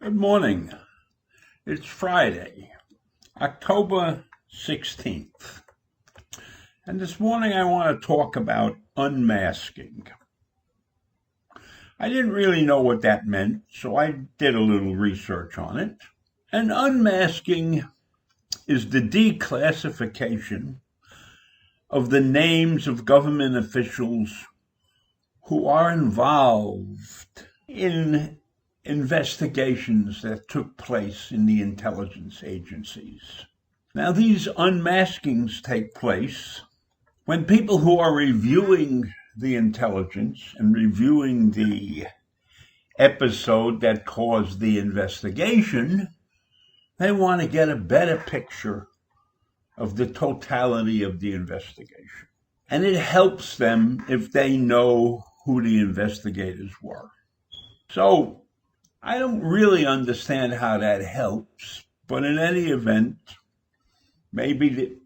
Good morning. It's Friday, October 16th. And this morning I want to talk about unmasking. I didn't really know what that meant, so I did a little research on it. And unmasking is the declassification of the names of government officials who are involved in investigations that took place in the intelligence agencies. Now, these unmaskings take place when people who are reviewing the intelligence and reviewing the episode that caused the investigation, they want to get a better picture of the totality of the investigation. And it helps them if they know who the investigators were. So, I don't really understand how that helps, but in any event, maybe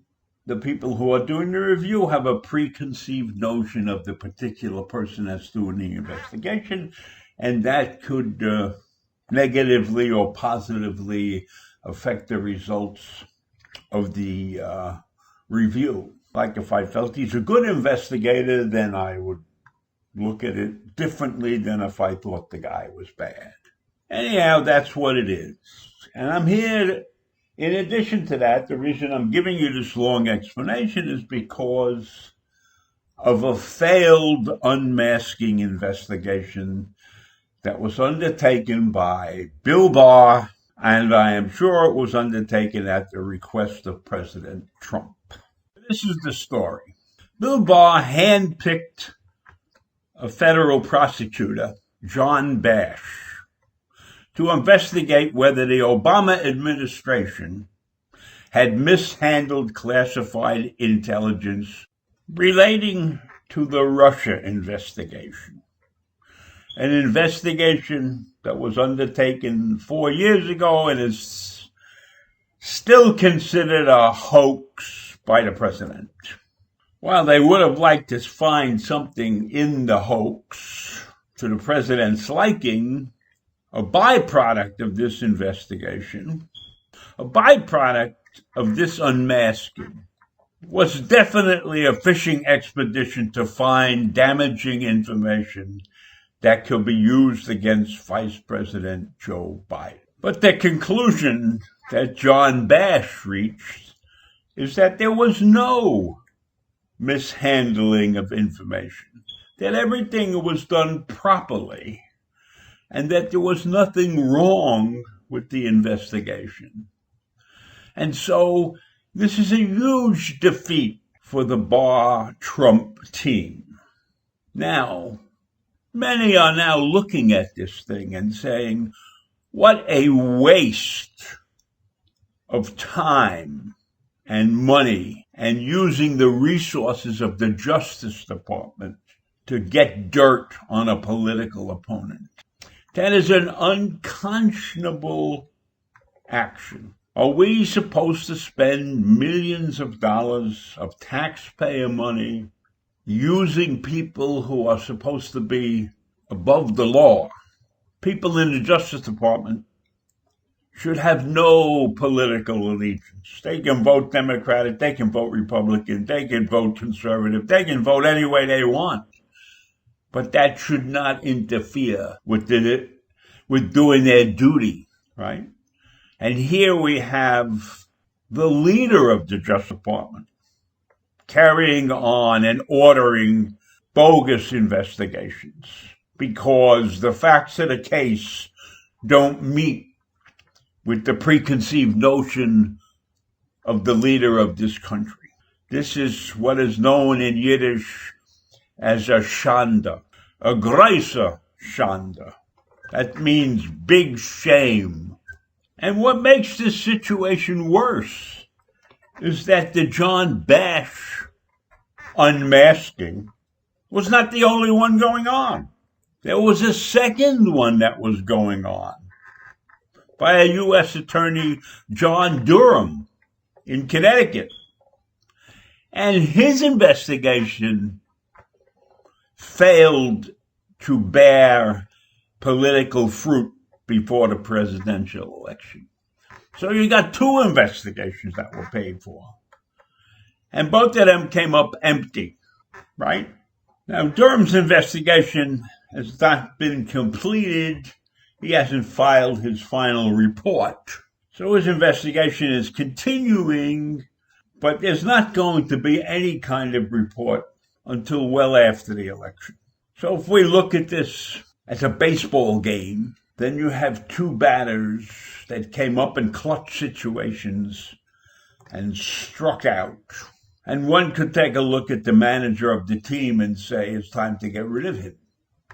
the people who are doing the review have a preconceived notion of the particular person that's doing the investigation, and that could negatively or positively affect the results of the review. Like if I felt he's a good investigator, then I would look at it differently than if I thought the guy was bad. Anyhow, that's what it is. And I'm here, in addition to that, the reason I'm giving you this long explanation is because of a failed unmasking investigation that was undertaken by Bill Barr, and I am sure it was undertaken at the request of President Trump. This is the story. Bill Barr handpicked a federal prosecutor, John Bash, to investigate whether the Obama administration had mishandled classified intelligence relating to the Russia investigation. An investigation that was undertaken 4 years ago and is still considered a hoax by the president. While they would have liked to find something in the hoax to the president's liking, a byproduct of this investigation, a byproduct of this unmasking, was definitely a fishing expedition to find damaging information that could be used against Vice President Joe Biden. But the conclusion that John Bash reached is that there was no mishandling of information, that everything was done properly, and that there was nothing wrong with the investigation. And so this is a huge defeat for the Barr-Trump team. Now, many are now looking at this thing and saying, what a waste of time and money and using the resources of the Justice Department to get dirt on a political opponent. That is an unconscionable action. Are we supposed to spend millions of dollars of taxpayer money using people who are supposed to be above the law? People in the Justice Department should have no political allegiance. They can vote Democratic, they can vote Republican, they can vote conservative, they can vote any way they want. But that should not interfere with doing their duty, right? And here we have the leader of the Justice Department carrying on and ordering bogus investigations because the facts of the case don't meet with the preconceived notion of the leader of this country. This is what is known in Yiddish as a shanda, a große shanda. That means big shame. And what makes this situation worse is that the John Bash unmasking was not the only one going on. There was a second one that was going on by a U.S. Attorney, John Durham, in Connecticut. And his investigation failed to bear political fruit before the presidential election. So you got two investigations that were paid for. And both of them came up empty, right? Now, Durham's investigation has not been completed. He hasn't filed his final report. So his investigation is continuing, but there's not going to be any kind of report until well after the election. So if we look at this as a baseball game, then you have two batters that came up in clutch situations and struck out. And one could take a look at the manager of the team and say it's time to get rid of him.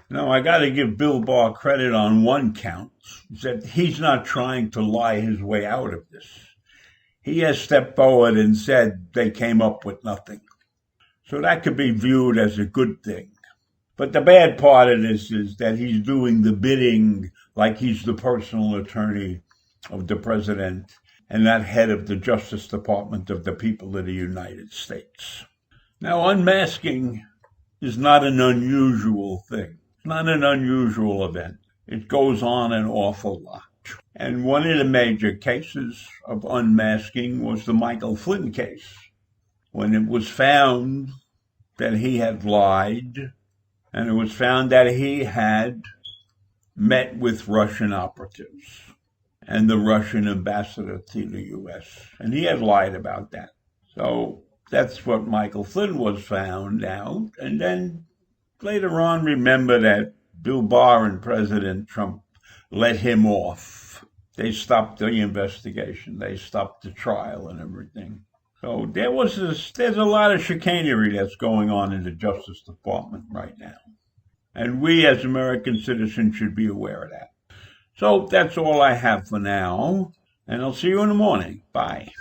Now, I got to give Bill Barr credit on one count, that he's not trying to lie his way out of this. He has stepped forward and said they came up with nothing. So that could be viewed as a good thing. But the bad part of this is that he's doing the bidding like he's the personal attorney of the president and not head of the Justice Department of the people of the United States. Now, unmasking is not an unusual thing. It's not an unusual event. It goes on an awful lot. And one of the major cases of unmasking was the Michael Flynn case, when it was found that he had lied, and it was found that he had met with Russian operatives and the Russian ambassador to the U.S., and he had lied about that. So that's what Michael Flynn was found out. And then later on, remember that Bill Barr and President Trump let him off. They stopped the investigation. They stopped the trial and everything. So there's a lot of chicanery that's going on in the Justice Department right now. And we as American citizens should be aware of that. So that's all I have for now. And I'll see you in the morning. Bye.